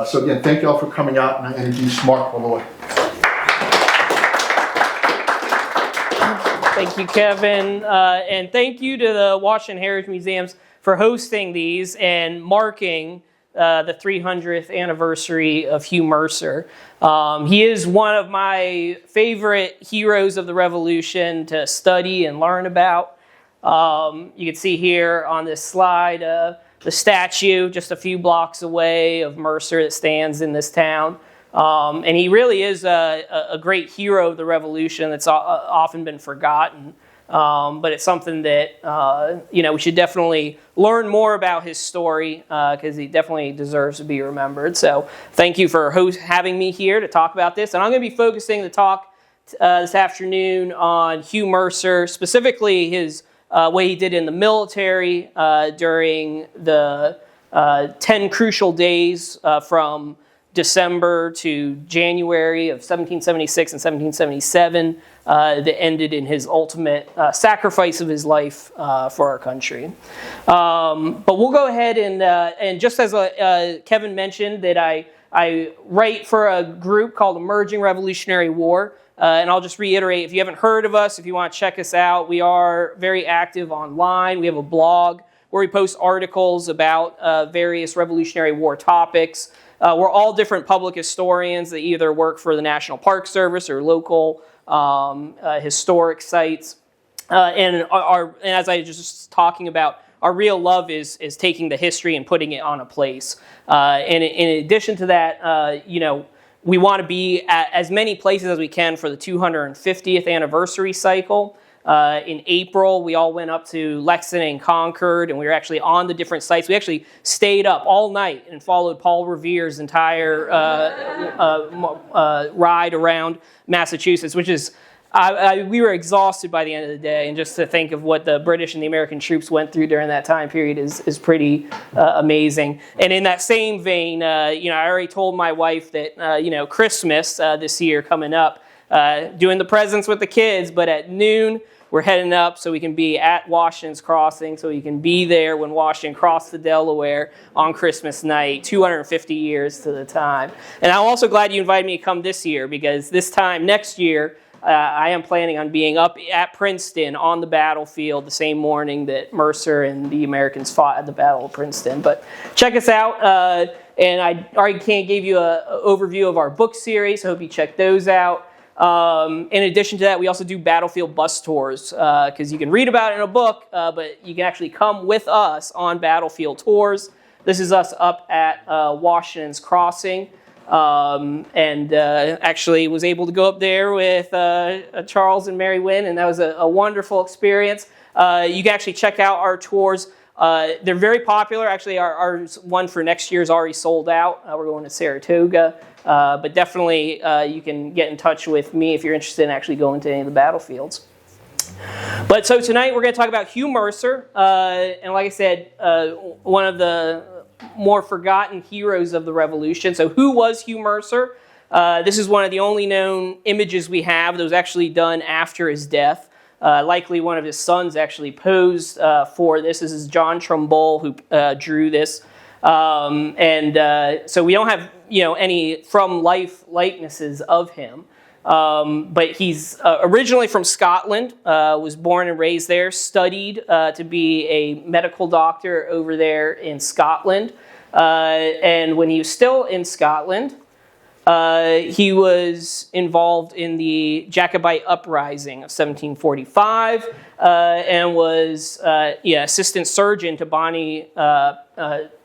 So again, thank you all for coming out, and I introduce Mark Maloy. Thank you, Kevin, and thank you to the Washington Heritage Museums for hosting these and marking the 300th anniversary of Hugh Mercer. He is one of my favorite heroes of the Revolution to study and learn about. You can see here on this slide the statue just a few blocks away of Mercer that stands in this town. And he really is a great hero of the Revolution that's often been forgotten. But it's something that we should definitely learn more about his story because he definitely deserves to be remembered. So thank you for having me here to talk about this. And I'm going to be focusing the talk this afternoon on Hugh Mercer, specifically his what he did in the military during the 10 crucial days from December to January of 1776 and 1777 that ended in his ultimate sacrifice of his life for our country. But we'll go ahead and just as Kevin mentioned, that I write for a group called Emerging Revolutionary War. And I'll just reiterate, if you haven't heard of us, if you want to check us out, we are very active online. We have a blog where we post articles about various Revolutionary War topics. We're all different public historians that either work for the National Park Service or local historic sites. And as I was just talking about, our real love is taking the history and putting it on a place. And in addition to that, we want to be at as many places as we can for the 250th anniversary cycle. In April, we all went up to Lexington and Concord, and we were actually on the different sites. We actually stayed up all night and followed Paul Revere's entire ride around Massachusetts, which is, we were exhausted by the end of the day, and just to think of what the British and the American troops went through during that time period is pretty amazing. And in that same vein, I already told my wife that, Christmas this year coming up, doing the presents with the kids, but at noon, we're heading up so we can be at Washington's Crossing, so we can be there when Washington crossed the Delaware on Christmas night, 250 years to the time. And I'm also glad you invited me to come this year, because this time next year, I am planning on being up at Princeton on the battlefield the same morning that Mercer and the Americans fought at the Battle of Princeton. But check us out. And I already gave you an overview of our book series. I hope you check those out. In addition to that, we also do battlefield bus tours because you can read about it in a book, but you can actually come with us on battlefield tours. This is us up at Washington's Crossing, and actually was able to go up there with Charles and Mary Wynn, and that was a wonderful experience. You can actually check out our tours. They're very popular. Actually, our one for next year is already sold out. We're going to Saratoga. But definitely you can get in touch with me if you're interested in actually going to any of the battlefields. But so tonight we're going to talk about Hugh Mercer. And like I said, one of the more forgotten heroes of the Revolution. So who was Hugh Mercer? This is one of the only known images we have that was actually done after his death. Likely one of his sons actually posed for this. This is John Trumbull who drew this. So we don't have any from life likenesses of him. But he's originally from Scotland, was born and raised there, studied to be a medical doctor over there in Scotland. And when he was still in Scotland, he was involved in the Jacobite uprising of 1745 and was assistant surgeon to Bonnie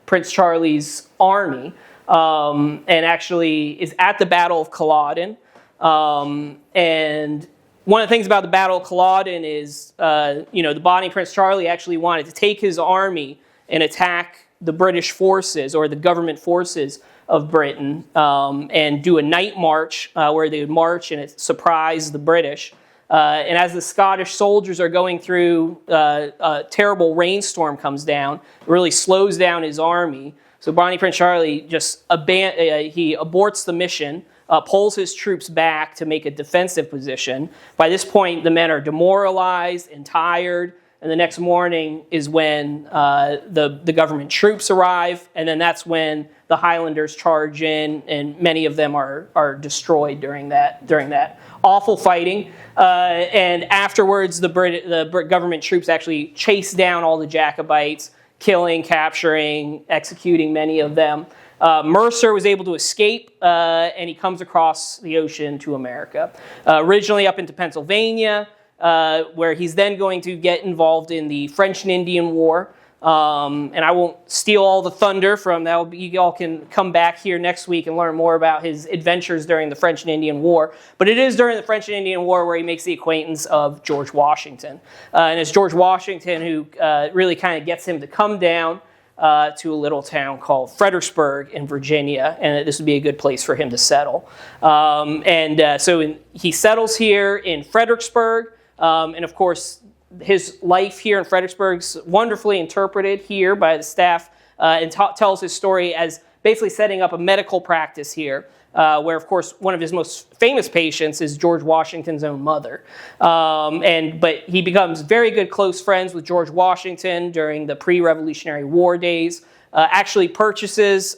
Prince Charlie's army, and actually is at the Battle of Culloden. And one of the things about the Battle of Culloden is, the Bonnie Prince Charlie actually wanted to take his army and attack the British forces or the government forces of Britain and do a night march where they would march and surprise the British. And as the Scottish soldiers are going through, a terrible rainstorm comes down, it really slows down his army. So Bonnie Prince Charlie just he aborts the mission, pulls his troops back to make a defensive position. By this point, the men are demoralized and tired, and the next morning is when the government troops arrive, and then that's when the Highlanders charge in, and many of them are destroyed during that awful fighting. And afterwards, the government troops actually chase down all the Jacobites, killing, capturing, executing many of them. Mercer was able to escape, and he comes across the ocean to America. Originally up into Pennsylvania, where he's then going to get involved in the French and Indian War. And I won't steal all the thunder from that. You all can come back here next week and learn more about his adventures during the French and Indian War. But it is during the French and Indian War where he makes the acquaintance of George Washington. And it's George Washington who really kind of gets him to come down to a little town called Fredericksburg in Virginia, and this would be a good place for him to settle. So he settles here in Fredericksburg, and of course, his life here in Fredericksburg is wonderfully interpreted here by the staff, and tells his story as basically setting up a medical practice here, where, of course, one of his most famous patients is George Washington's own mother. But he becomes very good close friends with George Washington during the pre-Revolutionary War days, actually purchases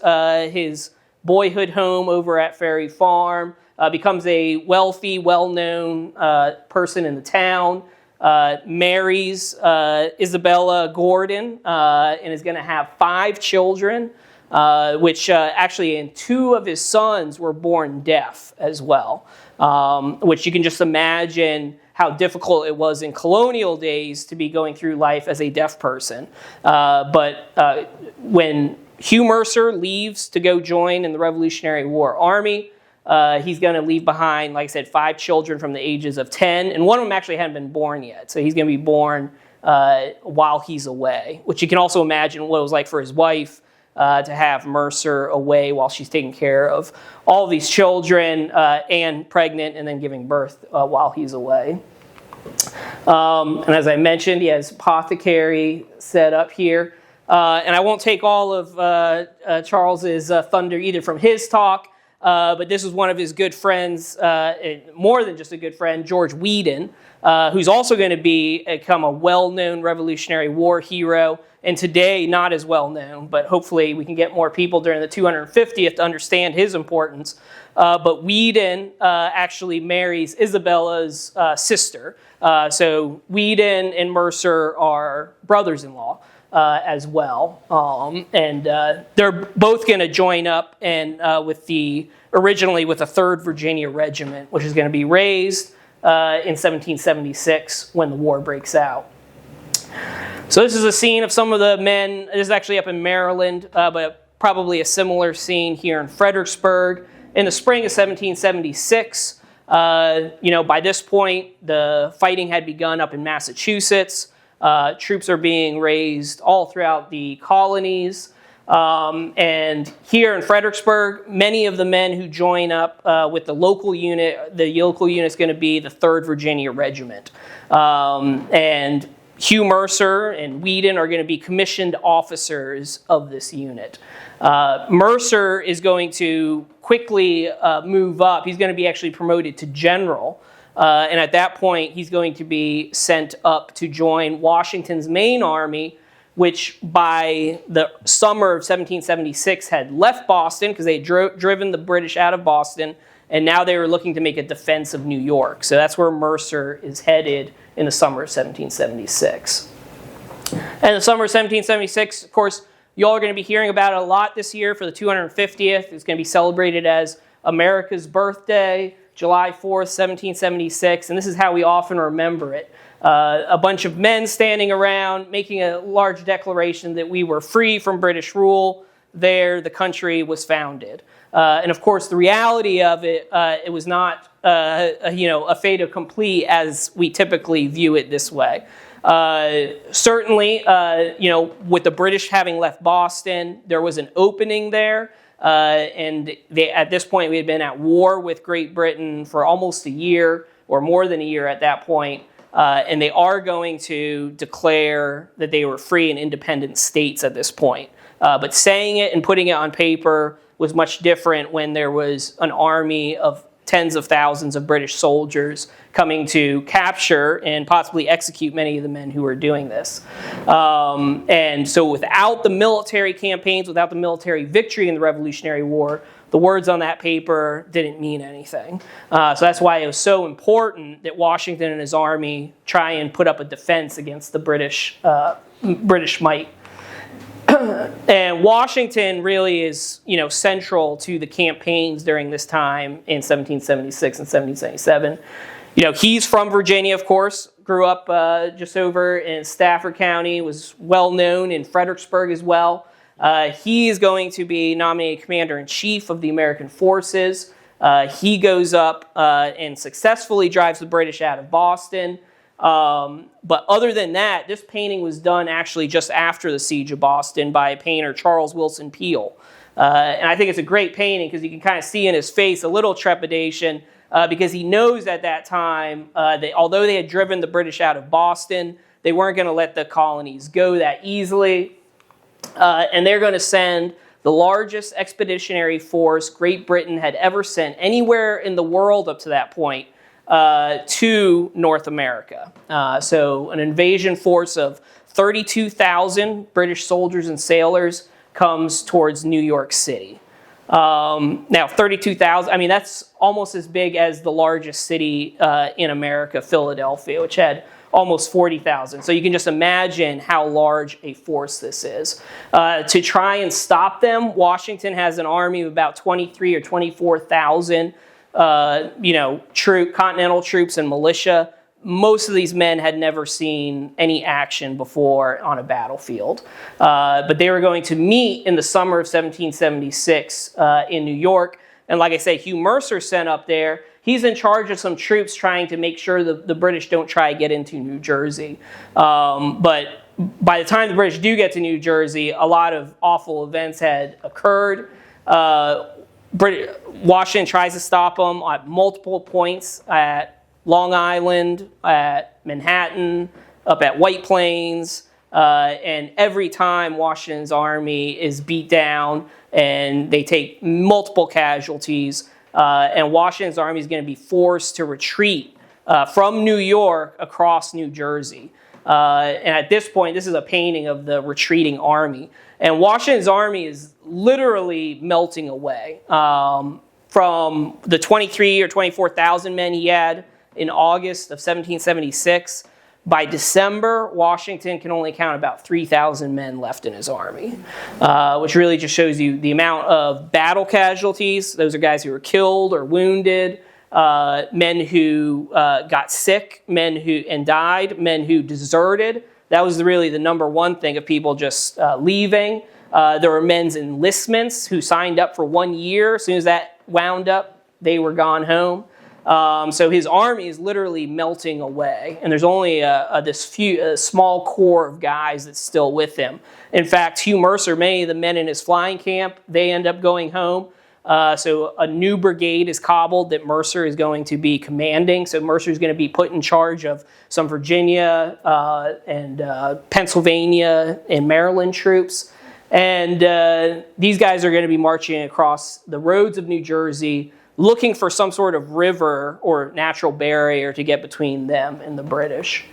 his boyhood home over at Ferry Farm, becomes a wealthy, well-known person in the town, marries Isabella Gordon, and is going to have 5 children. Which actually, and 2 of his sons were born deaf as well, which you can just imagine how difficult it was in colonial days to be going through life as a deaf person. But when Hugh Mercer leaves to go join in the Revolutionary War Army, he's going to leave behind, like I said, 5 children from the ages of 10, and one of them actually hadn't been born yet, so he's going to be born while he's away, which you can also imagine what it was like for his wife, to have Mercer away while she's taking care of all these children and pregnant and then giving birth while he's away. And as I mentioned, he has apothecary set up here. And I won't take all of Charles's thunder either from his talk, but this is one of his good friends, more than just a good friend, George Whedon, who's also going to become a well-known Revolutionary War hero, and today not as well known, but hopefully we can get more people during the 250th to understand his importance. But Whedon actually marries Isabella's sister. So Whedon and Mercer are brothers-in-law as well. And they're both going to join up and originally with the 3rd Virginia Regiment, which is going to be raised in 1776 when the war breaks out. So this is a scene of some of the men. This is actually up in Maryland, but probably a similar scene here in Fredericksburg. In the spring of 1776, by this point, the fighting had begun up in Massachusetts. Troops are being raised all throughout the colonies. And here in Fredericksburg, many of the men who join up with the local unit is going to be the 3rd Virginia Regiment. And Hugh Mercer and Whedon are going to be commissioned officers of this unit. Mercer is going to quickly move up. He's going to be actually promoted to general. And at that point, he's going to be sent up to join Washington's main army, which by the summer of 1776 had left Boston because they had driven the British out of Boston, and now they were looking to make a defense of New York. So that's where Mercer is headed in the summer of 1776. And the summer of 1776, of course, you all are going to be hearing about it a lot this year for the 250th. It's going to be celebrated as America's birthday, July 4th, 1776, and this is how we often remember it. A bunch of men standing around making a large declaration that we were free from British rule. There, the country was founded. And of course, the reality of it, it was not a fait accompli as we typically view it this way. Certainly, with the British having left Boston, there was an opening there. And at this point, we had been at war with Great Britain for almost a year, or more than a year at that point. And they are going to declare that they were free and independent states at this point. But saying it and putting it on paper was much different when there was an army of tens of thousands of British soldiers coming to capture and possibly execute many of the men who were doing this. And so without the military campaigns, without the military victory in the Revolutionary War, the words on that paper didn't mean anything. So that's why it was so important that Washington and his army try and put up a defense against the British might. And Washington really is, central to the campaigns during this time in 1776 and 1777. He's from Virginia, of course, grew up just over in Stafford County, was well known in Fredericksburg as well. He is going to be nominated Commander-in-Chief of the American forces. He goes up and successfully drives the British out of Boston. But other than that, this painting was done actually just after the Siege of Boston by painter Charles Wilson Peale. And I think it's a great painting because you can kind of see in his face a little trepidation because he knows at that time that although they had driven the British out of Boston, they weren't going to let the colonies go that easily. And they're going to send the largest expeditionary force Great Britain had ever sent anywhere in the world up to that point to North America. So an invasion force of 32,000 British soldiers and sailors comes towards New York City. Now, 32,000, that's almost as big as the largest city in America, Philadelphia, which had almost 40,000. So you can just imagine how large a force this is. To try and stop them, Washington has an army of about 23 or 24,000 continental troops and militia. Most of these men had never seen any action before on a battlefield. But they were going to meet in the summer of 1776 in New York. And like I say, Hugh Mercer sent up there. He's in charge of some troops trying to make sure the British don't try to get into New Jersey. But by the time the British do get to New Jersey, a lot of awful events had occurred. Washington tries to stop them at multiple points at Long Island, at Manhattan, up at White Plains, and every time Washington's army is beat down and they take multiple casualties, and Washington's army is going to be forced to retreat from New York across New Jersey. And at this point, this is a painting of the retreating army. And Washington's army is literally melting away. From the 23 or 24,000 men he had in August of 1776, by December, Washington can only count about 3,000 men left in his army, which really just shows you the amount of battle casualties. Those are guys who were killed or wounded, men who got sick, men who died, men who deserted. That was really the number one thing of people just leaving. There were men's enlistments who signed up for 1 year. As soon as that wound up, they were gone home. So his army is literally melting away, and there's only a small core of guys that's still with him. In fact, Hugh Mercer, many of the men in his flying camp, they end up going home. So a new brigade is cobbled that Mercer is going to be commanding. So Mercer is going to be put in charge of some Virginia and Pennsylvania and Maryland troops. And these guys are going to be marching across the roads of New Jersey, looking for some sort of river or natural barrier to get between them and the British.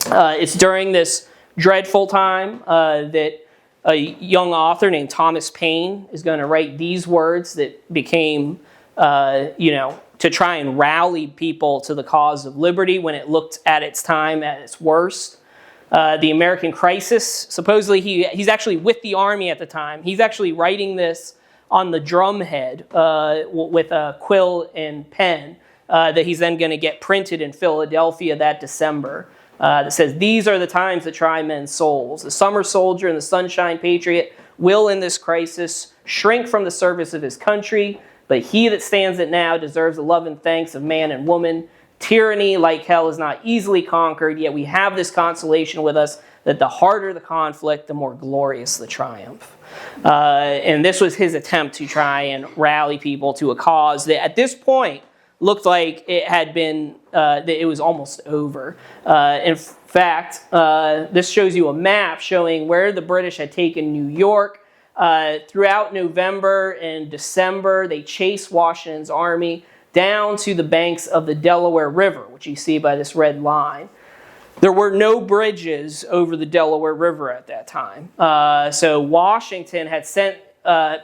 It's during this dreadful time that a young author named Thomas Paine is going to write these words that became, to try and rally people to the cause of liberty when it looked at its time at its worst. The American Crisis, supposedly he's actually with the army at the time. He's actually writing this on the drumhead with a quill and pen that he's then going to get printed in Philadelphia that December. That says, "These are the times that try men's souls. The summer soldier and the sunshine patriot will in this crisis shrink from the service of his country, but he that stands it now deserves the love and thanks of man and woman. Tyranny, like hell, is not easily conquered, yet we have this consolation with us, that the harder the conflict, the more glorious the triumph." And this was his attempt to try and rally people to a cause that at this point looked like it had been, that it was almost over. In fact, this shows you a map showing where the British had taken New York. Throughout November and December, they chased Washington's army. down to the banks of the Delaware River, which you see by this red line. There were no bridges over the Delaware River at that time. So Washington had sent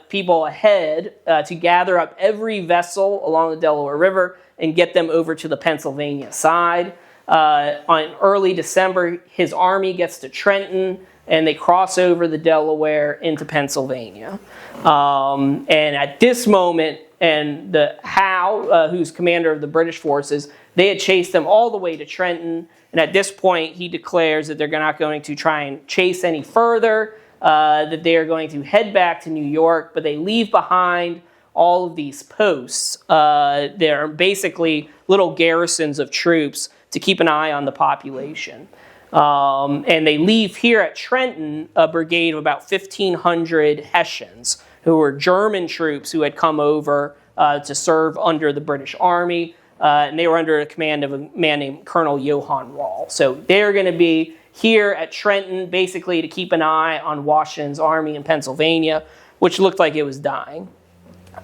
people ahead to gather up every vessel along the Delaware River and get them over to the Pennsylvania side. On early December, his army gets to Trenton, and they cross over the Delaware into Pennsylvania. And at this moment, and Howe, who's commander of the British forces, they had chased them all the way to Trenton. And at this point, he declares that they're not going to try and chase any further, that they are going to head back to New York, but they leave behind all of these posts. They're basically little garrisons of troops to keep an eye on the population. And they leave here at Trenton a brigade of about 1,500 Hessians, who were German troops who had come over to serve under the British Army. And they were under the command of a man named Colonel Johann Rall. So they're going to be here at Trenton basically to keep an eye on Washington's army in Pennsylvania, which looked like it was dying.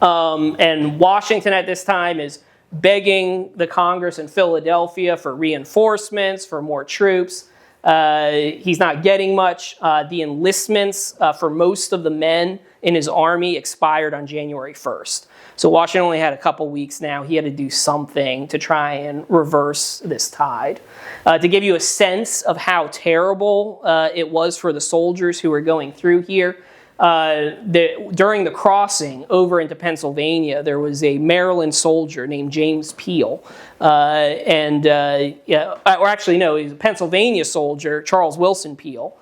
And Washington at this time is begging the Congress in Philadelphia for reinforcements, for more troops. He's not getting much. The enlistments for most of the men in his army expired on January 1st. So Washington only had a couple weeks now. He had to do something to try and reverse this tide. To give you a sense of how terrible it was for the soldiers who were going through here, during the crossing over into Pennsylvania, there was a Maryland soldier named James Peel. He was a Pennsylvania soldier, Charles Wilson Peel,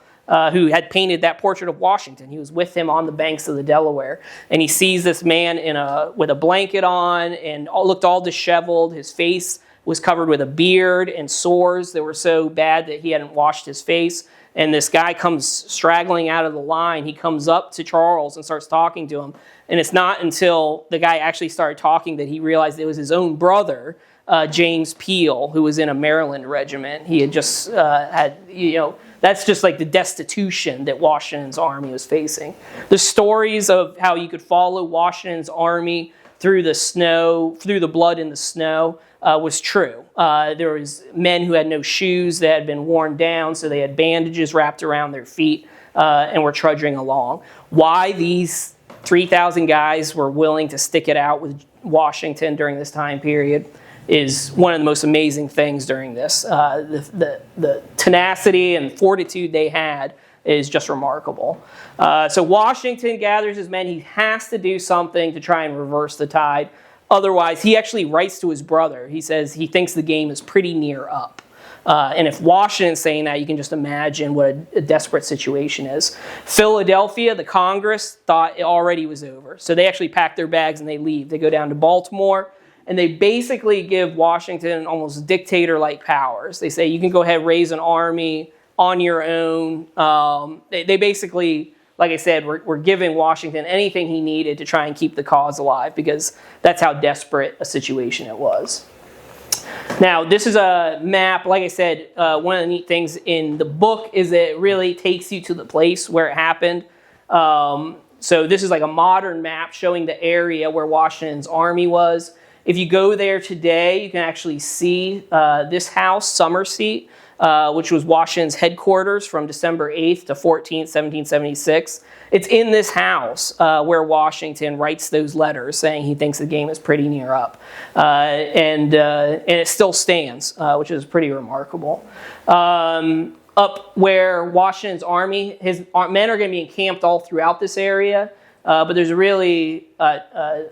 who had painted that portrait of Washington. He was with him on the banks of the Delaware. And he sees this man with a blanket on and looked all disheveled. His face was covered with a beard and sores that were so bad that he hadn't washed his face. And this guy comes straggling out of the line. He comes up to Charles and starts talking to him. And it's not until the guy actually started talking that he realized it was his own brother, James Peel, who was in a Maryland regiment. He had just that's just like the destitution that Washington's army was facing. The stories of how you could follow Washington's army through the snow, through the blood in the snow, was true. There was men who had no shoes that had been worn down, so they had bandages wrapped around their feet and were trudging along. Why these 3,000 guys were willing to stick it out with Washington during this time period is one of the most amazing things during this. The tenacity and fortitude they had is just remarkable. So Washington gathers his men. He has to do something to try and reverse the tide. Otherwise, he actually writes to his brother. He says he thinks the game is pretty near up. And if Washington's saying that, you can just imagine what a desperate situation is. Philadelphia, the Congress, thought it already was over. So they actually pack their bags and they leave. They go down to Baltimore, and they basically give Washington almost dictator-like powers. They say, you can go ahead, raise an army on your own. They basically, like I said, we're giving Washington anything he needed to try and keep the cause alive, because that's how desperate a situation it was. Now, this is a map. Like I said, one of the neat things in the book is that it really takes you to the place where it happened. So this is like a modern map showing the area where Washington's army was. If you go there today, you can actually see this house, Summer Seat, which was Washington's headquarters from December 8th to 14th, 1776. It's in this house where Washington writes those letters saying he thinks the game is pretty near up. And it still stands, which is pretty remarkable. Up where Washington's army, his men are going to be encamped all throughout this area. But there's a really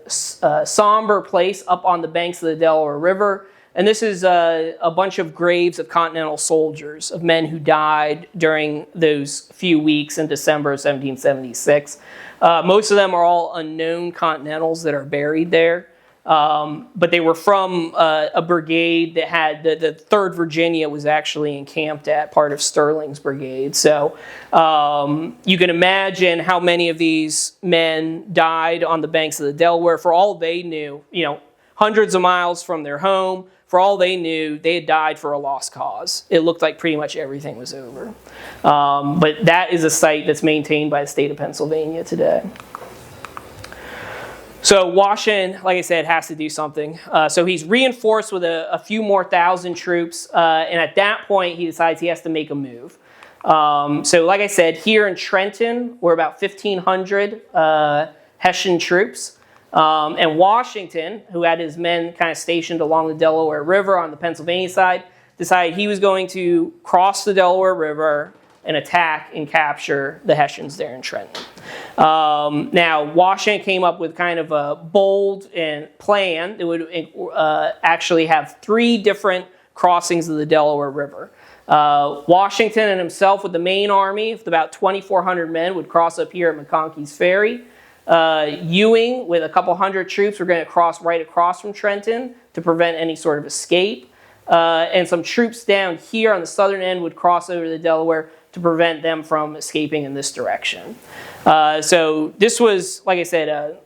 somber place up on the banks of the Delaware River. And this is a bunch of graves of Continental soldiers, of men who died during those few weeks in December of 1776. Most of them are all unknown Continentals that are buried there. But they were from a brigade that had, the 3rd Virginia was actually encamped at part of Sterling's brigade. So you can imagine how many of these men died on the banks of the Delaware. For all they knew, hundreds of miles from their home, for all they knew, they had died for a lost cause. It looked like pretty much everything was over. But that is a site that's maintained by the state of Pennsylvania today. So Washington, like I said, has to do something. So he's reinforced with a few more thousand troops, and at that point he decides he has to make a move. So like I said, here in Trenton, we're about 1,500 Hessian troops. And Washington, who had his men kind of stationed along the Delaware River on the Pennsylvania side, decided he was going to cross the Delaware River and attack and capture the Hessians there in Trenton. Now, Washington came up with kind of a bold plan that would actually have 3 different crossings of the Delaware River. Washington and himself with the main army, with about 2,400 men, would cross up here at McConkey's Ferry. Ewing, with a couple hundred troops, were going to cross right across from Trenton to prevent any sort of escape. And some troops down here on the southern end would cross over the Delaware to prevent them from escaping in this direction. So this was, like I said, a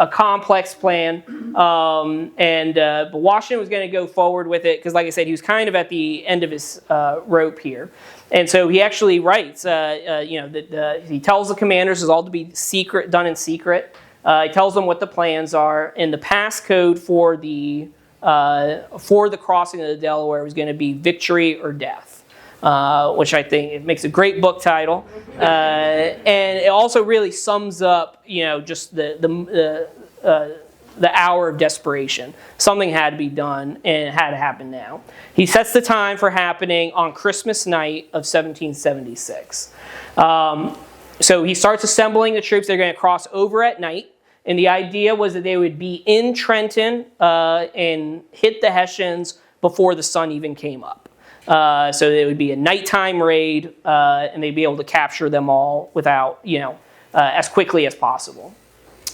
complex plan, but Washington was going to go forward with it because, like I said, he was kind of at the end of his rope here. And so he actually writes, that he tells the commanders it's all to be secret, done in secret. He tells them what the plans are, and the passcode for the crossing of the Delaware was going to be victory or death. Which I think it makes a great book title, and it also really sums up, just the hour of desperation. Something had to be done, and it had to happen now. He sets the time for happening on Christmas night of 1776. So he starts assembling the troops. They're going to cross over at night, and the idea was that they would be in Trenton and hit the Hessians before the sun even came up. So it would be a nighttime raid, and they'd be able to capture them all without, as quickly as possible.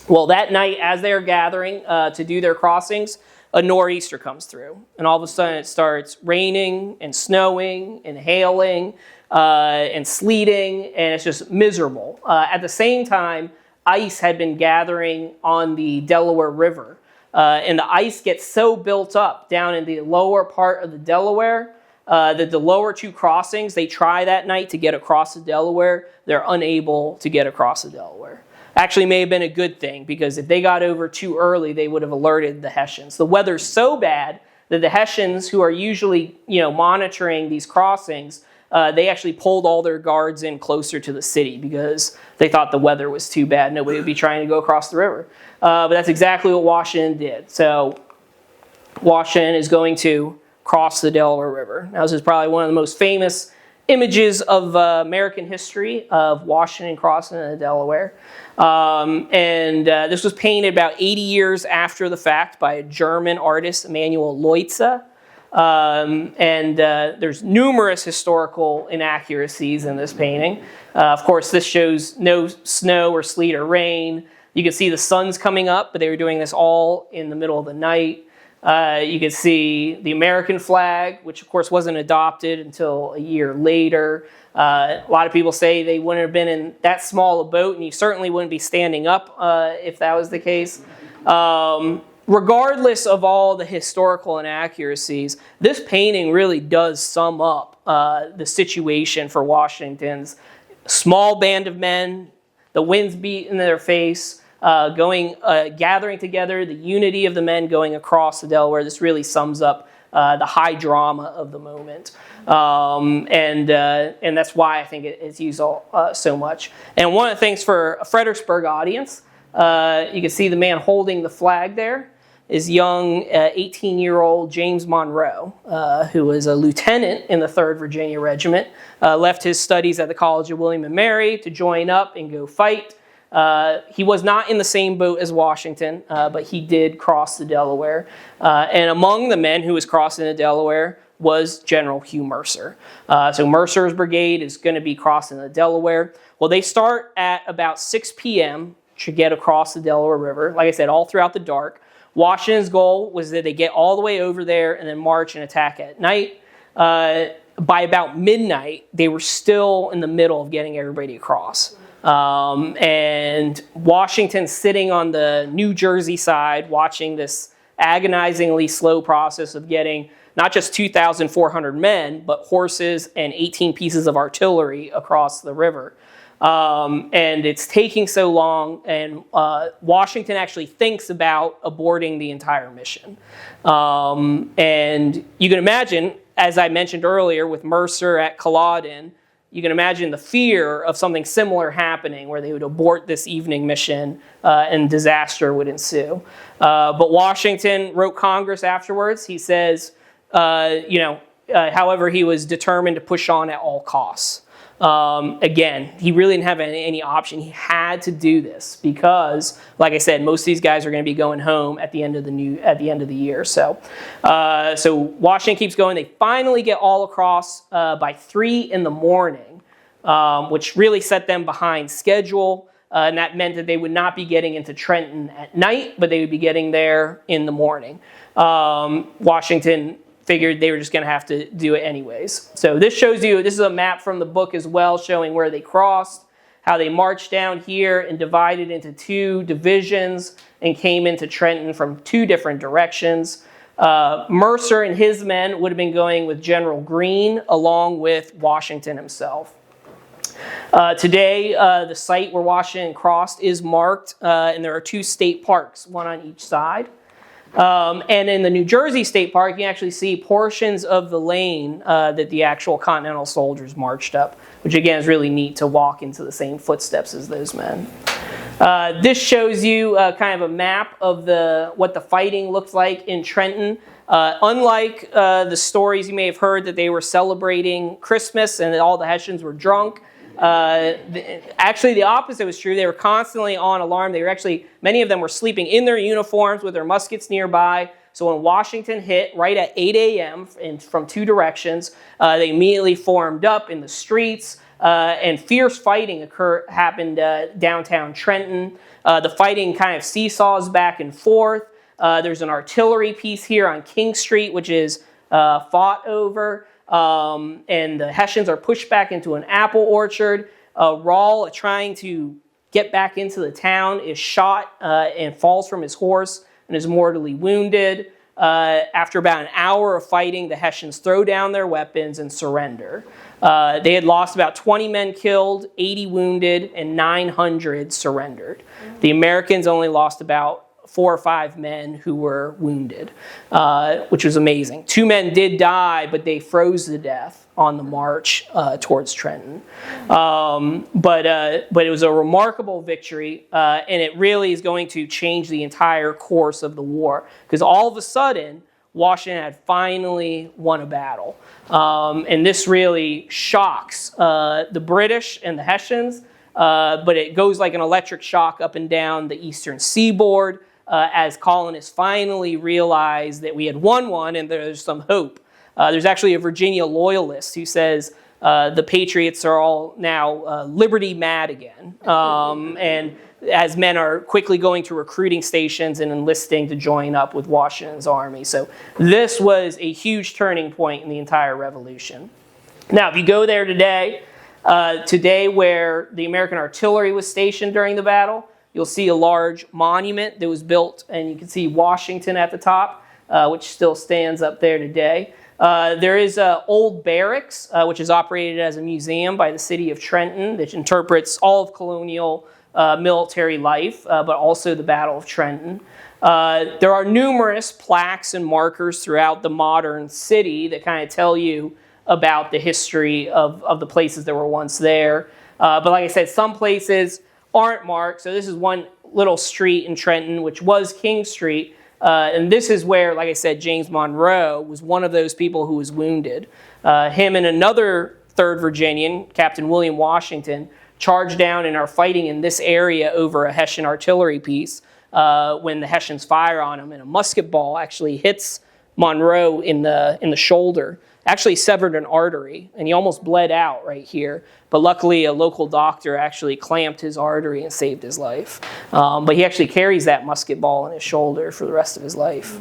Well, that night, as they are gathering to do their crossings, a nor'easter comes through, and all of a sudden it starts raining and snowing and hailing and sleeting, and it's just miserable. At the same time, ice had been gathering on the Delaware River, and the ice gets so built up down in the lower part of the Delaware that the lower 2 crossings, they try that night to get across the Delaware. They're unable to get across the Delaware. Actually may have been a good thing, because if they got over too early, they would have alerted the Hessians. The weather's so bad that the Hessians, who are usually monitoring these crossings, they actually pulled all their guards in closer to the city because they thought the weather was too bad. Nobody would be trying to go across the river. But that's exactly what Washington did. So Washington is going to cross the Delaware River. Now, this is probably one of the most famous images of American history of Washington crossing the Delaware. This was painted about 80 years after the fact by a German artist, Emanuel Leutze. There's numerous historical inaccuracies in this painting. Of course, this shows no snow or sleet or rain. You can see the sun's coming up, but they were doing this all in the middle of the night. You can see the American flag, which of course wasn't adopted until a year later. A lot of people say they wouldn't have been in that small a boat, and you certainly wouldn't be standing up if that was the case. Regardless of all the historical inaccuracies, this painting really does sum up the situation for Washington's small band of men, the wind's beat in their face, gathering together, the unity of the men going across the Delaware. This really sums up the high drama of the moment. And that's why I think it's used so much. And one of the things for a Fredericksburg audience, you can see the man holding the flag there is young 18-year-old James Monroe, who was a lieutenant in the 3rd Virginia Regiment, left his studies at the College of William and Mary to join up and go fight. He was not in the same boat as Washington, but he did cross the Delaware. And among the men who was crossing the Delaware was General Hugh Mercer. So Mercer's brigade is going to be crossing the Delaware. Well, they start at about 6 p.m. to get across the Delaware River. Like I said, all throughout the dark. Washington's goal was that they get all the way over there and then march and attack at night. By about midnight, they were still in the middle of getting everybody across. And Washington sitting on the New Jersey side, watching this agonizingly slow process of getting not just 2,400 men, but horses and 18 pieces of artillery across the river. And it's taking so long, and Washington actually thinks about aborting the entire mission. And you can imagine, as I mentioned earlier with Mercer at Culloden, you can imagine the fear of something similar happening where they would abort this evening mission and disaster would ensue. But Washington wrote Congress afterwards. He says, however, he was determined to push on at all costs. Again, he really didn't have any option. He had to do this because, like I said, most of these guys are going to be going home at the end of the year. So Washington keeps going. They finally get all across by 3 in the morning, which really set them behind schedule. And that meant that they would not be getting into Trenton at night, but they would be getting there in the morning. Washington figured they were just going to have to do it anyways. So this shows you, this is a map from the book as well, showing where they crossed, how they marched down here and divided into 2 divisions and came into Trenton from 2 different directions. Mercer and his men would have been going with General Greene along with Washington himself. Today, the site where Washington crossed is marked, and there are 2 state parks, one on each side. And in the New Jersey State Park, you can actually see portions of the lane that the actual Continental soldiers marched up, which again is really neat to walk into the same footsteps as those men. This shows you kind of a map of what the fighting looked like in Trenton. Unlike the stories you may have heard that they were celebrating Christmas and that all the Hessians were drunk, actually the opposite was true. They were constantly on alarm. Many of them were sleeping in their uniforms with their muskets nearby. So when Washington hit right at 8 a.m. From 2 directions, they immediately formed up in the streets, and fierce fighting happened downtown Trenton. The fighting kind of seesaws back and forth. There's an artillery piece here on King Street, which is fought over. And the Hessians are pushed back into an apple orchard. Rahl, trying to get back into the town, is shot and falls from his horse and is mortally wounded. After about an hour of fighting, the Hessians throw down their weapons and surrender. They had lost about 20 men killed, 80 wounded, and 900 surrendered. The Americans only lost about 4 or 5 men who were wounded, which was amazing. 2 men did die, but they froze to death on the march towards Trenton. But it was a remarkable victory, and it really is going to change the entire course of the war, because all of a sudden, Washington had finally won a battle. And this really shocks the British and the Hessians, but it goes like an electric shock up and down the eastern seaboard, as colonists finally realized that we had won one and there's some hope. There's actually a Virginia loyalist who says the Patriots are all now liberty mad again. And as men are quickly going to recruiting stations and enlisting to join up with Washington's army. So this was a huge turning point in the entire revolution. Now, if you go there today where the American artillery was stationed during the battle, you'll see a large monument that was built, and you can see Washington at the top, which still stands up there today. There is an old barracks, which is operated as a museum by the city of Trenton, that interprets all of colonial military life, but also the Battle of Trenton. There are numerous plaques and markers throughout the modern city that kind of tell you about the history of the places that were once there. But like I said, some places aren't marked. So this is one little street in Trenton, which was King Street. And this is where, like I said, James Monroe was one of those people who was wounded. Him and another 3rd Virginian, Captain William Washington, charged down and are fighting in this area over a Hessian artillery piece when the Hessians fire on him, and a musket ball actually hits Monroe in the shoulder. Actually severed an artery, and he almost bled out right here. But luckily, a local doctor actually clamped his artery and saved his life. But he actually carries that musket ball in his shoulder for the rest of his life.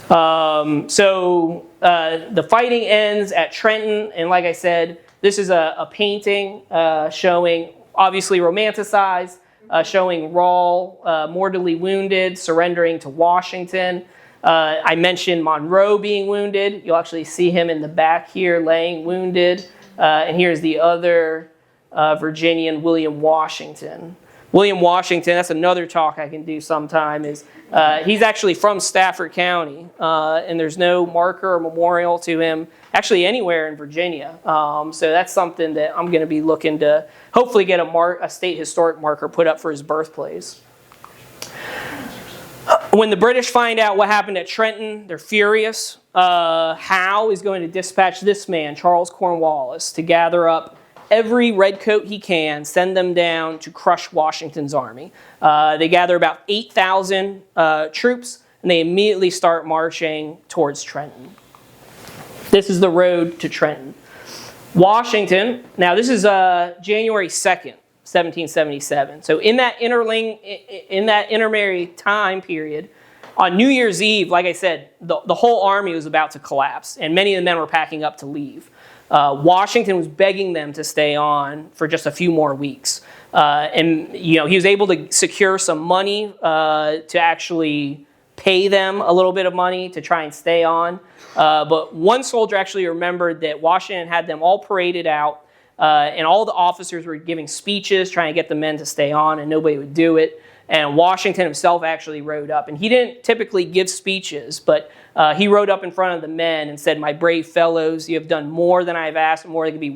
So the fighting ends at Trenton, and like I said, this is a painting showing, obviously romanticized, showing Rahl mortally wounded, surrendering to Washington. I mentioned Monroe being wounded. You'll actually see him in the back here laying wounded. And here's the other Virginian William Washington. William Washington, that's another talk I can do sometime, is he's actually from Stafford County, and there's no marker or memorial to him actually anywhere in Virginia. So that's something that I'm going to be looking to hopefully get a state historic marker put up for his birthplace. When the British find out what happened at Trenton, they're furious. Howe is going to dispatch this man, Charles Cornwallis, to gather up every redcoat he can, send them down to crush Washington's army. They gather about 8,000 troops, and they immediately start marching towards Trenton. This is the road to Trenton. Washington, now this is January 2nd, 1777. So in that intermarry time period, on New Year's Eve, like I said, the whole army was about to collapse, and many of the men were packing up to leave. Washington was begging them to stay on for just a few more weeks. And he was able to secure some money to actually pay them a little bit of money to try and stay on. But one soldier actually remembered that Washington had them all paraded out, and all the officers were giving speeches trying to get the men to stay on, and nobody would do it. And Washington himself actually rode up. And he didn't typically give speeches, but he rode up in front of the men and said, "My brave fellows, you have done more than I have asked, more than could be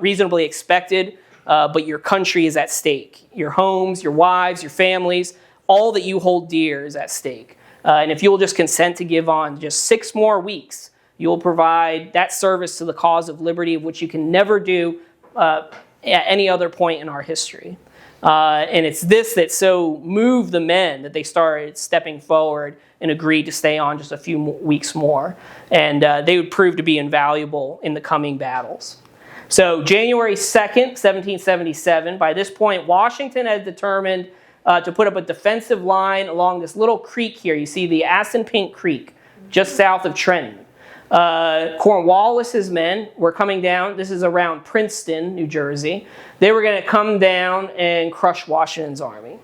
reasonably expected, but your country is at stake. Your homes, your wives, your families, all that you hold dear is at stake. And if you will just consent to give on just 6 more weeks, you will provide that service to the cause of liberty, of which you can never do at any other point in our history." And it's this that so moved the men that they started stepping forward and agreed to stay on just a few weeks more. And they would prove to be invaluable in the coming battles. So January 2nd, 1777, by this point, Washington had determined to put up a defensive line along this little creek here. You see the Assunpink Creek, just south of Trenton. Cornwallis's men were coming down. This is around Princeton, New Jersey. They were going to come down and crush Washington's army.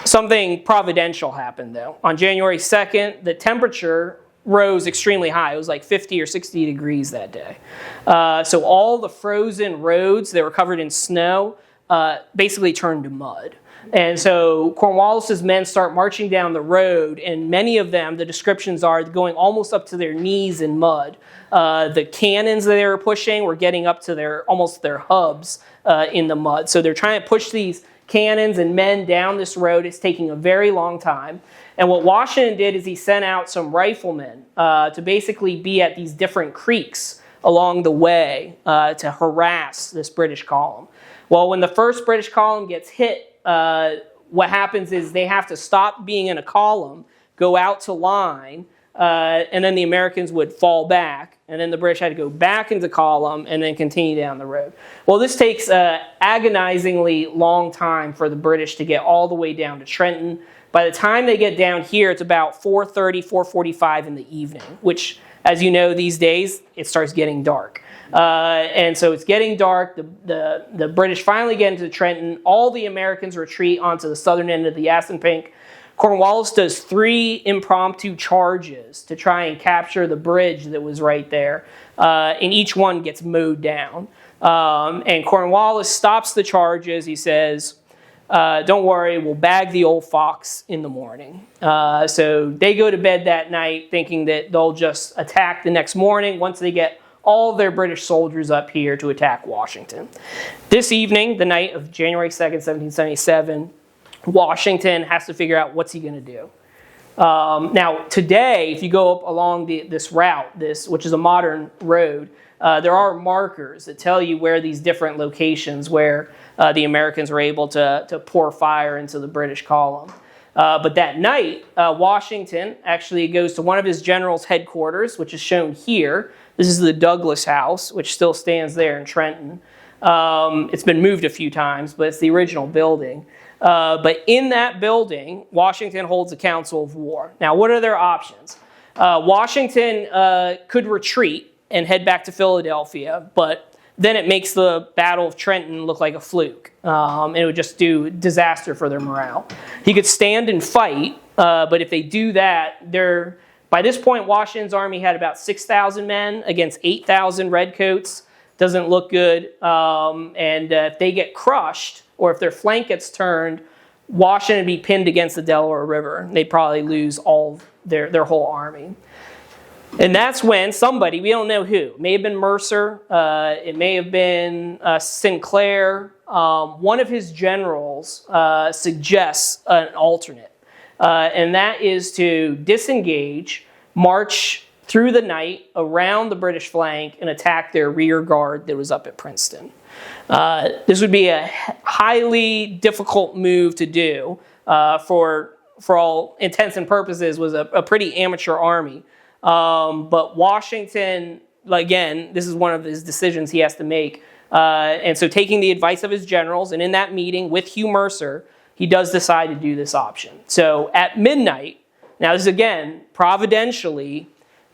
Something providential happened, though. On January 2nd, the temperature rose extremely high. It was like 50 or 60 degrees that day. So all the frozen roads that were covered in snow basically turned to mud. And so Cornwallis's men start marching down the road, and many of them, the descriptions are going almost up to their knees in mud. The cannons that they were pushing were getting up to almost their hubs in the mud. So they're trying to push these cannons and men down this road. It's taking a very long time. And what Washington did is he sent out some riflemen to basically be at these different creeks along the way to harass this British column. Well, when the first British column gets hit, what happens is they have to stop being in a column, go out to line, and then the Americans would fall back, and then the British had to go back into column and then continue down the road. Well, this takes an agonizingly long time for the British to get all the way down to Trenton. By the time they get down here, it's about 4:30, 4:45 in the evening, which, as you know, these days, it starts getting dark. And so it's getting dark. The British finally get into Trenton. All the Americans retreat onto the southern end of the Assunpink. Cornwallis does 3 impromptu charges to try and capture the bridge that was right there. And each one gets mowed down. And Cornwallis stops the charges. He says, "Don't worry, we'll bag the old fox in the morning." So they go to bed that night thinking that they'll just attack the next morning once they get all their British soldiers up here to attack Washington. This evening, the night of January 2nd, 1777, Washington has to figure out what's he going to do. Now, today, if you go up along this route, which is a modern road, there are markers that tell you where these different locations where the Americans were able to pour fire into the British column. But that night, Washington actually goes to one of his generals' headquarters, which is shown here. This is the Douglas House, which still stands there in Trenton. It's been moved a few times, but it's the original building. But in that building, Washington holds a council of war. Now, what are their options? Washington could retreat and head back to Philadelphia, but then it makes the Battle of Trenton look like a fluke. And it would just do disaster for their morale. He could stand and fight, but if they do that, by this point, Washington's army had about 6,000 men against 8,000 redcoats. Doesn't look good. And if they get crushed, or if their flank gets turned, Washington would be pinned against the Delaware River. They'd probably lose all their whole army. And that's when somebody, we don't know who, it may have been Mercer, it may have been Sinclair, one of his generals suggests an alternate. And that is to disengage, march through the night around the British flank, and attack their rear guard that was up at Princeton. This would be a highly difficult move to do. For all intents and purposes, was a pretty amateur army. But Washington, again, this is one of his decisions he has to make. And so taking the advice of his generals, and in that meeting with Hugh Mercer, he does decide to do this option. So at midnight, now this is again, providentially,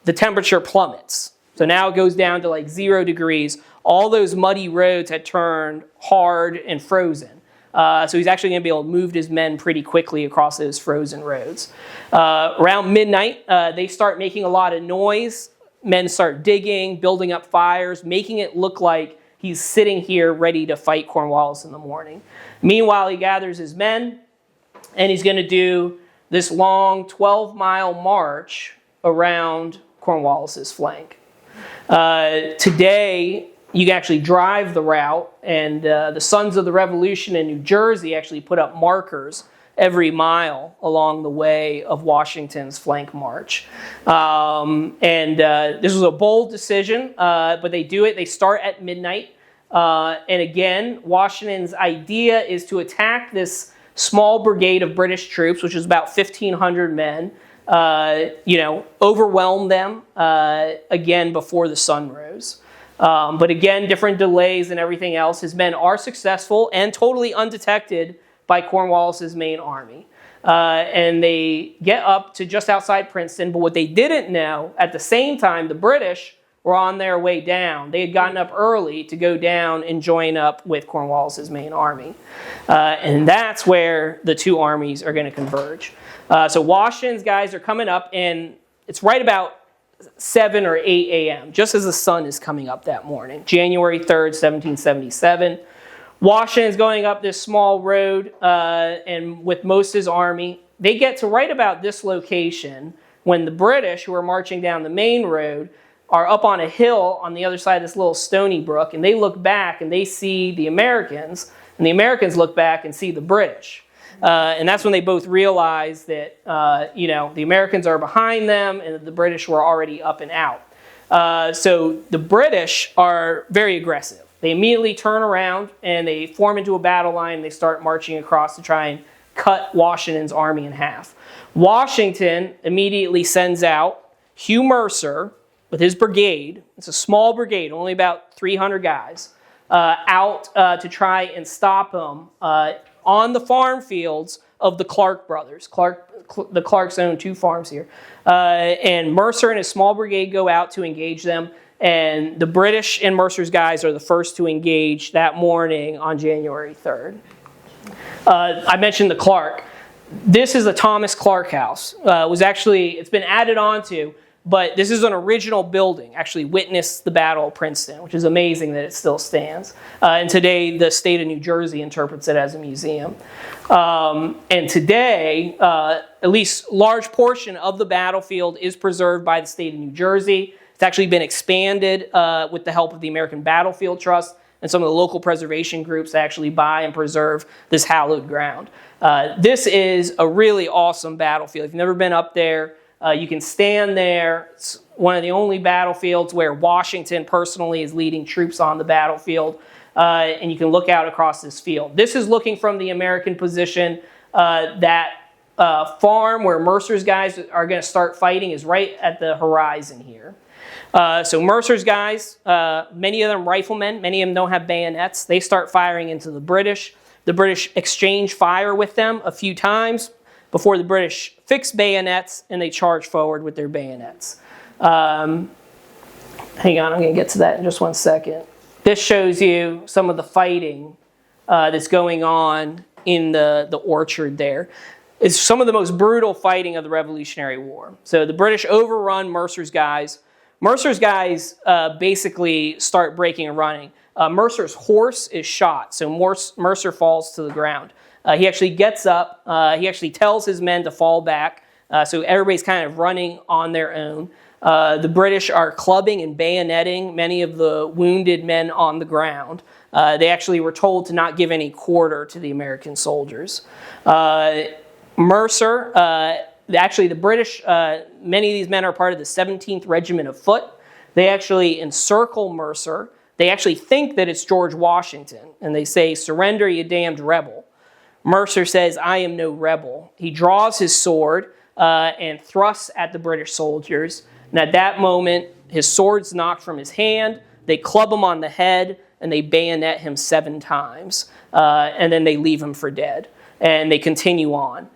the temperature plummets. So now it goes down to like 0 degrees. All those muddy roads had turned hard and frozen. So he's actually going to be able to move his men pretty quickly across those frozen roads. Around midnight, they start making a lot of noise. Men start digging, building up fires, making it look like he's sitting here ready to fight Cornwallis in the morning. Meanwhile, he gathers his men, and he's going to do this long 12-mile march around Cornwallis's flank. Today, you can actually drive the route, and the Sons of the Revolution in New Jersey actually put up markers every mile along the way of Washington's flank march. This was a bold decision, but they do it. They start at midnight. And again, Washington's idea is to attack this small brigade of British troops, which is about 1,500 men, overwhelm them again before the sun rose. But again, different delays and everything else. His men are successful and totally undetected by Cornwallis's main army. And they get up to just outside Princeton. But what they didn't know, at the same time, the British were on their way down. They had gotten up early to go down and join up with Cornwallis's main army. And that's where the two armies are going to converge. So Washington's guys are coming up, and it's right about 7 or 8 a.m., just as the sun is coming up that morning, January 3rd, 1777. Washington's going up this small road, and with most of his army, they get to right about this location when the British, who are marching down the main road, are up on a hill on the other side of this little stony brook, and they look back and they see the Americans, and the Americans look back and see the British. And that's when they both realize that, the Americans are behind them and the British were already up and out. So the British are very aggressive. They immediately turn around and they form into a battle line. And they start marching across to try and cut Washington's army in half. Washington immediately sends out Hugh Mercer with his brigade. It's a small brigade, only about 300 guys, out to try and stop him on the farm fields of the Clark brothers. The Clarks own 2 farms here. And Mercer and his small brigade go out to engage them. And the British and Mercer's guys are the first to engage that morning on January 3rd. I mentioned the Clark. This is the Thomas Clark House. It's been added on to, but this is an original building, actually witnessed the Battle of Princeton, which is amazing that it still stands. And today, the state of New Jersey interprets it as a museum. And today, at least a large portion of the battlefield is preserved by the state of New Jersey. It's actually been expanded with the help of the American Battlefield Trust and some of the local preservation groups that actually buy and preserve this hallowed ground. This is a really awesome battlefield. If you've never been up there, you can stand there. It's one of the only battlefields where Washington personally is leading troops on the battlefield. And you can look out across this field. This is looking from the American position. That farm where Mercer's guys are going to start fighting is right at the horizon here. So Mercer's guys, many of them riflemen, many of them don't have bayonets. They start firing into the British. The British exchange fire with them a few times before the British fix bayonets and they charge forward with their bayonets. Hang on, I'm going to get to that in just one second. This shows you some of the fighting that's going on in the orchard there. It's some of the most brutal fighting of the Revolutionary War. So the British overrun Mercer's guys. Mercer's guys basically start breaking and running. Mercer's horse is shot, so Mercer falls to the ground. He actually gets up. He actually tells his men to fall back, so everybody's kind of running on their own. The British are clubbing and bayoneting many of the wounded men on the ground. They actually were told to not give any quarter to the American soldiers. Mercer, actually the British, many of these men are part of the 17th Regiment of Foot. They actually encircle Mercer. They actually think that it's George Washington, and they say, "Surrender, you damned rebel." Mercer says, "I am no rebel." He draws his sword and thrusts at the British soldiers. And at that moment, his sword's knocked from his hand. They club him on the head, and they bayonet him 7 times. And then they leave him for dead. And they continue on.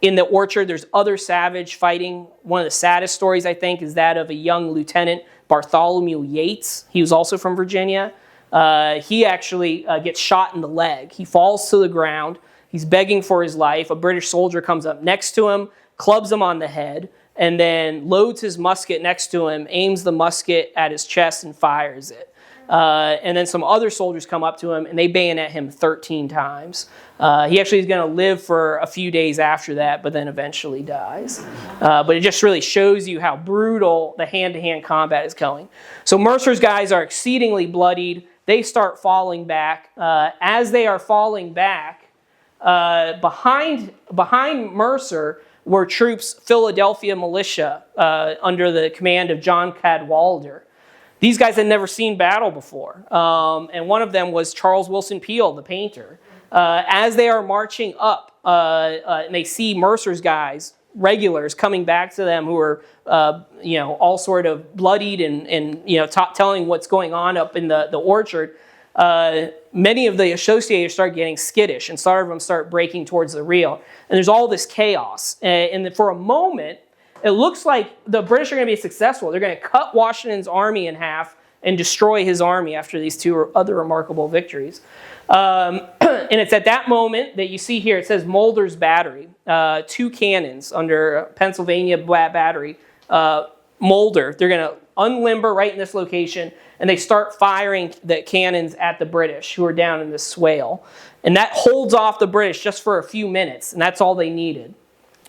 In the orchard, there's other savage fighting. One of the saddest stories, I think, is that of a young lieutenant, Bartholomew Yates. He was also from Virginia. He actually gets shot in the leg. He falls to the ground. He's begging for his life. A British soldier comes up next to him, clubs him on the head, and then loads his musket next to him, aims the musket at his chest, and fires it. And then some other soldiers come up to him, and they bayonet him 13 times. He actually is going to live for a few days after that, but then eventually dies. But it just really shows you how brutal the hand-to-hand combat is going. So Mercer's guys are exceedingly bloodied. They start falling back. As they are falling back, behind Mercer were troops, Philadelphia militia, under the command of John Cadwalader. These guys had never seen battle before, and one of them was Charles Willson Peale, the painter. As they are marching up, and they see Mercer's guys, regulars, coming back to them who are, all sort of bloodied and telling what's going on up in the orchard. Many of the associators start getting skittish, and some of them start breaking towards the rear. And there's all this chaos. And for a moment, it looks like the British are going to be successful. They're going to cut Washington's army in half and destroy his army after these 2 other remarkable victories. And it's at that moment that you see here, it says Mulder's Battery, 2 cannons under Pennsylvania Battery. Mulder, they're going to unlimber right in this location, and they start firing the cannons at the British who are down in this swale. And that holds off the British just for a few minutes, and that's all they needed.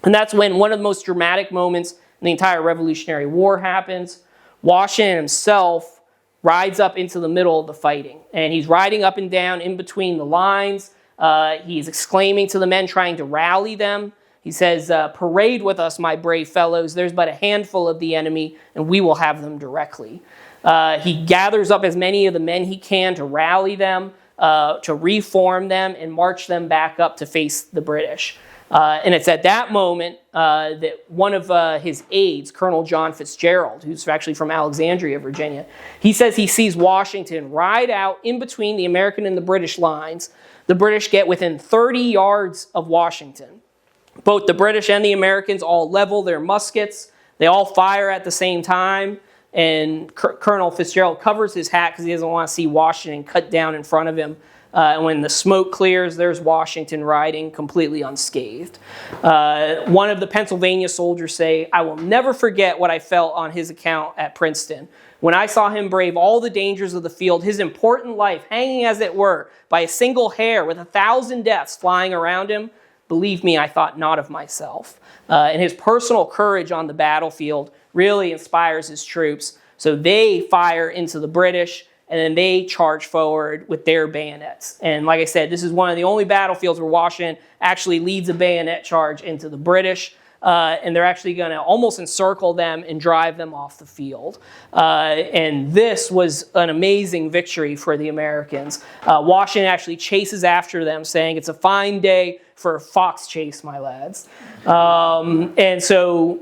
And that's when one of the most dramatic moments in the entire Revolutionary War happens. Washington himself rides up into the middle of the fighting, and he's riding up and down in between the lines. He's exclaiming to the men, trying to rally them. He says, "Parade with us, my brave fellows. There's but a handful of the enemy, and we will have them directly." He gathers up as many of the men he can to rally them, to reform them, and march them back up to face the British. And it's at that moment that one of his aides, Colonel John Fitzgerald, who's actually from Alexandria, Virginia, he says he sees Washington ride out in between the American and the British lines. The British get within 30 yards of Washington. Both the British and the Americans all level their muskets. They all fire at the same time. And Colonel Fitzgerald covers his hat because he doesn't want to see Washington cut down in front of him. And when the smoke clears, there's Washington riding completely unscathed. One of the Pennsylvania soldiers say, "I will never forget what I felt on his account at Princeton. When I saw him brave all the dangers of the field, his important life hanging as it were by a single hair with 1,000 deaths flying around him, believe me, I thought not of myself." And his personal courage on the battlefield really inspires his troops. So they fire into the British, and then they charge forward with their bayonets. And like I said, this is one of the only battlefields where Washington actually leads a bayonet charge into the British. And they're actually going to almost encircle them and drive them off the field. And this was an amazing victory for the Americans. Washington actually chases after them, saying, "It's a fine day for a fox chase, my lads." And so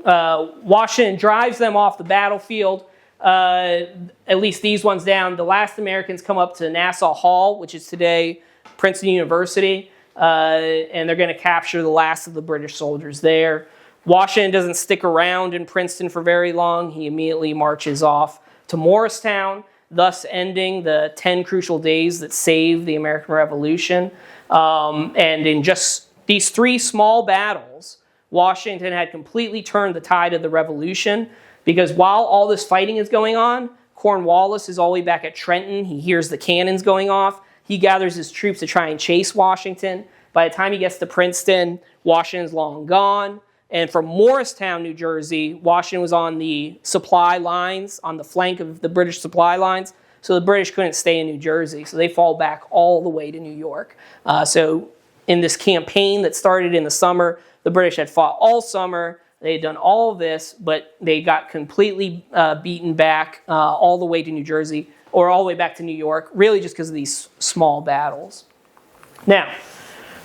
Washington drives them off the battlefield. At least these ones down. The last Americans come up to Nassau Hall, which is today Princeton University, and they're going to capture the last of the British soldiers there. Washington doesn't stick around in Princeton for very long. He immediately marches off to Morristown, thus ending the 10 crucial days that saved the American Revolution. And in just these 3 small battles, Washington had completely turned the tide of the Revolution. because while all this fighting is going on, Cornwallis is all the way back at Trenton. He hears the cannons going off. He gathers his troops to try and chase Washington. By the time he gets to Princeton, Washington's long gone. And from Morristown, New Jersey, Washington was on the supply lines, on the flank of the British supply lines. So the British couldn't stay in New Jersey. So they fall back all the way to New York. So in this campaign that started in the summer, the British had fought all summer. They had done all of this, but they got completely beaten back all the way to New Jersey, or all the way back to New York, really just because of these small battles. Now,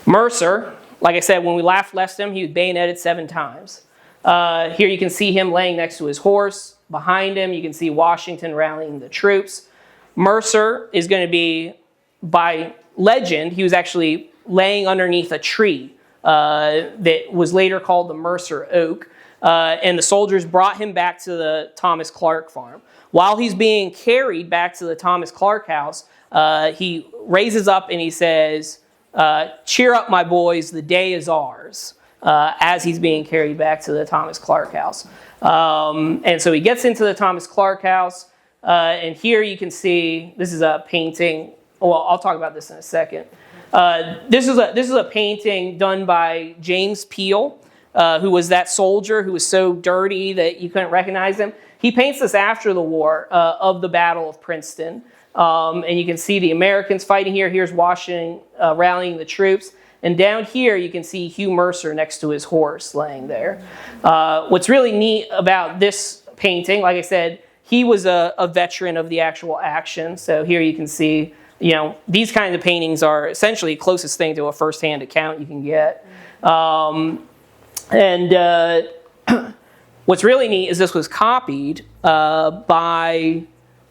Mercer, like I said, when we left him, he was bayoneted 7 times. Here you can see him laying next to his horse. Behind him, you can see Washington rallying the troops. Mercer is going to be, by legend, he was actually laying underneath a tree that was later called the Mercer Oak. And the soldiers brought him back to the Thomas Clark farm. While he's being carried back to the Thomas Clark house, he raises up and he says, "Cheer up, my boys, the day is ours," as he's being carried back to the Thomas Clark house. And so he gets into the Thomas Clark house, and here you can see, this is a painting. Well, I'll talk about this in a second. This is a painting done by James Peel, who was that soldier who was so dirty that you couldn't recognize him. He paints this after the war of the Battle of Princeton. And you can see the Americans fighting here. Here's Washington rallying the troops. And down here, you can see Hugh Mercer next to his horse laying there. What's really neat about this painting, like I said, he was a veteran of the actual action. So here you can see, these kinds of paintings are essentially the closest thing to a first-hand account you can get. What's really neat is this was copied by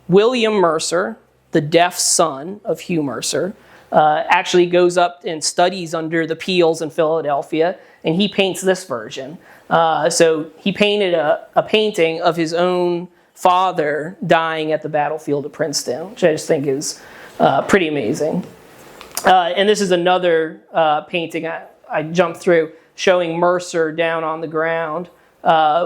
William Mercer, the deaf son of Hugh Mercer. Actually goes up and studies under the Peels in Philadelphia, and he paints this version. So he painted a painting of his own father dying at the battlefield of Princeton, which I just think is pretty amazing. And this is another painting I jumped through, showing Mercer down on the ground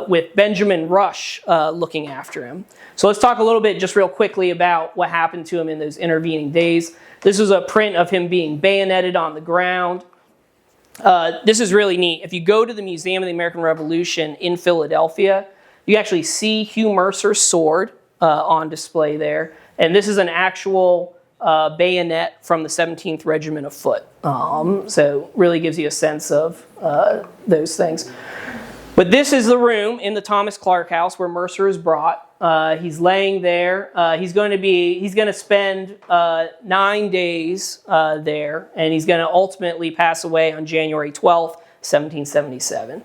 with Benjamin Rush looking after him. So let's talk a little bit just real quickly about what happened to him in those intervening days. This is a print of him being bayoneted on the ground. This is really neat. If you go to the Museum of the American Revolution in Philadelphia, you actually see Hugh Mercer's sword on display there. And this is an actual bayonet from the 17th Regiment of Foot. So really gives you a sense of those things. But this is the room in the Thomas Clark house where Mercer is brought. He's laying there. He's going to spend 9 days there, and he's going to ultimately pass away on January 12th, 1777.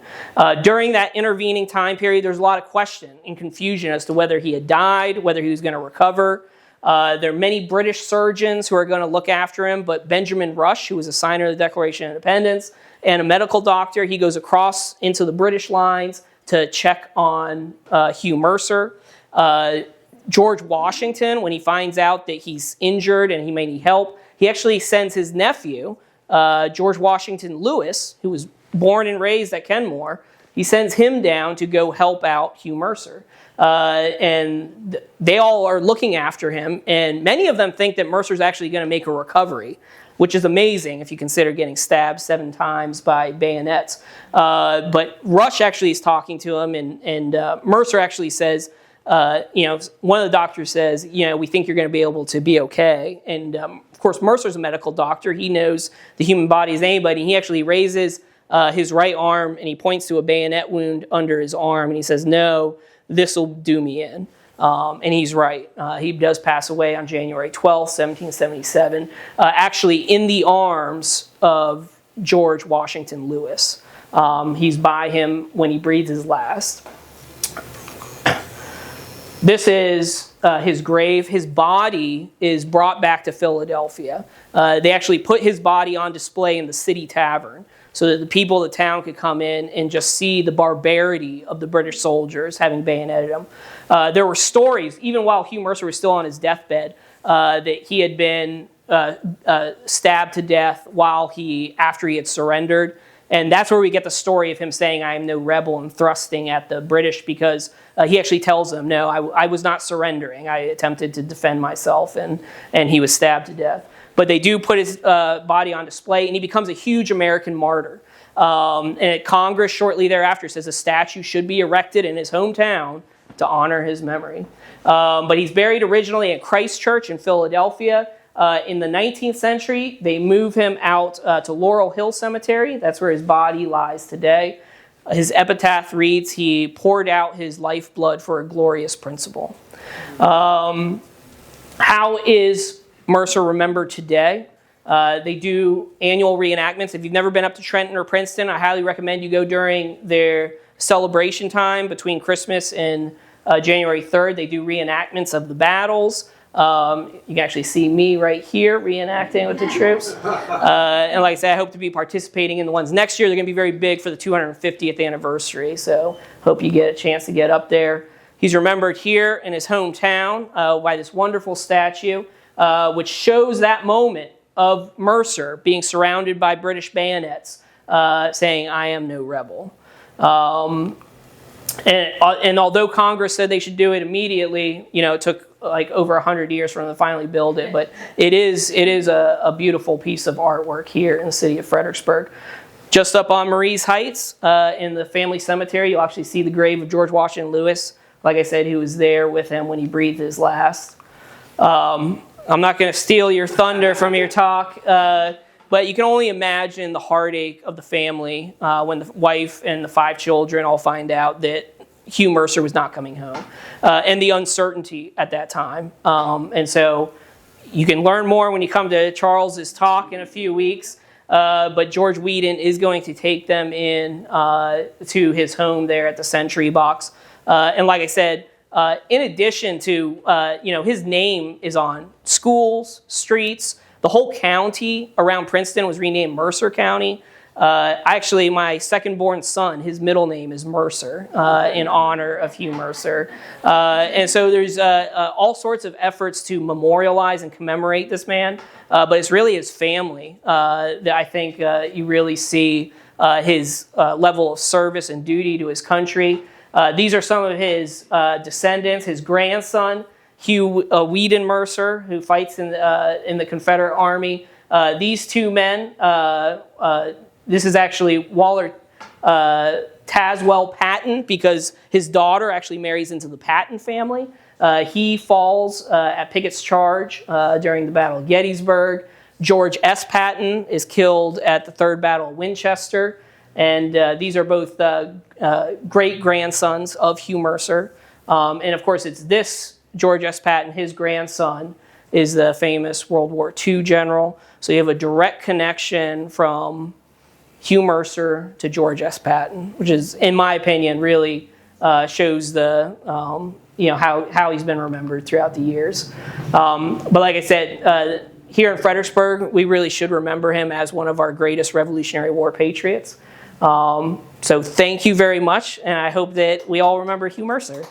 During that intervening time period, there's a lot of question and confusion as to whether he had died, whether he was going to recover. There are many British surgeons who are going to look after him, but Benjamin Rush, who was a signer of the Declaration of Independence, and a medical doctor, he goes across into the British lines to check on Hugh Mercer. George Washington, when he finds out that he's injured and he may need help, he actually sends his nephew, George Washington Lewis, who was born and raised at Kenmore, he sends him down to go help out Hugh Mercer. And they all are looking after him, and many of them think that Mercer's actually going to make a recovery, which is amazing if you consider getting stabbed 7 times by bayonets. But Rush actually is talking to him, and Mercer actually says, one of the doctors says, we think you're going to be able to be okay. And of course, Mercer's a medical doctor. He knows the human body as anybody. He actually raises his right arm, and he points to a bayonet wound under his arm, and he says, "No, this will do me in." And he's right. He does pass away on January 12th, 1777, actually in the arms of George Washington Lewis. He's by him when he breathes his last. This is his grave. His body is brought back to Philadelphia. They actually put his body on display in the city tavern so that the people of the town could come in and just see the barbarity of the British soldiers having bayoneted him. There were stories, even while Hugh Mercer was still on his deathbed, that he had been stabbed to death after he had surrendered. And that's where we get the story of him saying, "I am no rebel," and thrusting at the British, because he actually tells them, "No, I was not surrendering. I attempted to defend myself," and he was stabbed to death. But they do put his body on display, and he becomes a huge American martyr. And Congress shortly thereafter says a statue should be erected in his hometown to honor his memory. But he's buried originally at Christ Church in Philadelphia. In the 19th century, they move him out to Laurel Hill Cemetery. That's where his body lies today. His epitaph reads, "He poured out his lifeblood for a glorious principle." How is Mercer remembered today? They do annual reenactments. If you've never been up to Trenton or Princeton, I highly recommend you go during their celebration time between Christmas and January 3rd. They do reenactments of the battles. You can actually see me right here reenacting with the troops. And like I said, I hope to be participating in the ones next year. They're going to be very big for the 250th anniversary. So hope you get a chance to get up there. He's remembered here in his hometown by this wonderful statue, which shows that moment of Mercer being surrounded by British bayonets, saying, "I am no rebel." And although Congress said they should do it immediately, it took like over 100 years for them to finally build it. But it is a beautiful piece of artwork here in the city of Fredericksburg. Just up on Marie's Heights, in the family cemetery, you'll actually see the grave of George Washington Lewis. Like I said, he was there with him when he breathed his last. I'm not going to steal your thunder from your talk, but you can only imagine the heartache of the family when the wife and the 5 children all find out that Hugh Mercer was not coming home, and the uncertainty at that time. And so you can learn more when you come to Charles's talk in a few weeks, but George Whedon is going to take them in to his home there at the Century Box. And like I said, in addition to, his name is on schools, streets. The whole county around Princeton was renamed Mercer County. Actually, my second-born son, his middle name is Mercer, in honor of Hugh Mercer. And so there's all sorts of efforts to memorialize and commemorate this man, but it's really his family that I think you really see his level of service and duty to his country. These are some of his descendants. His grandson, Hugh Whedon Mercer, who fights in the Confederate Army. These 2 men, this is actually Waller Tazewell Patton, because his daughter actually marries into the Patton family. He falls at Pickett's charge during the Battle of Gettysburg. George S. Patton is killed at the Third Battle of Winchester. And these are both great-grandsons of Hugh Mercer. And of course, it's this George S. Patton, his grandson, is the famous World War II general. So you have a direct connection from Hugh Mercer to George S. Patton, which is, in my opinion, really shows the how he's been remembered throughout the years. But like I said, here in Fredericksburg, we really should remember him as one of our greatest Revolutionary War patriots. So thank you very much, and I hope that we all remember Hugh Mercer.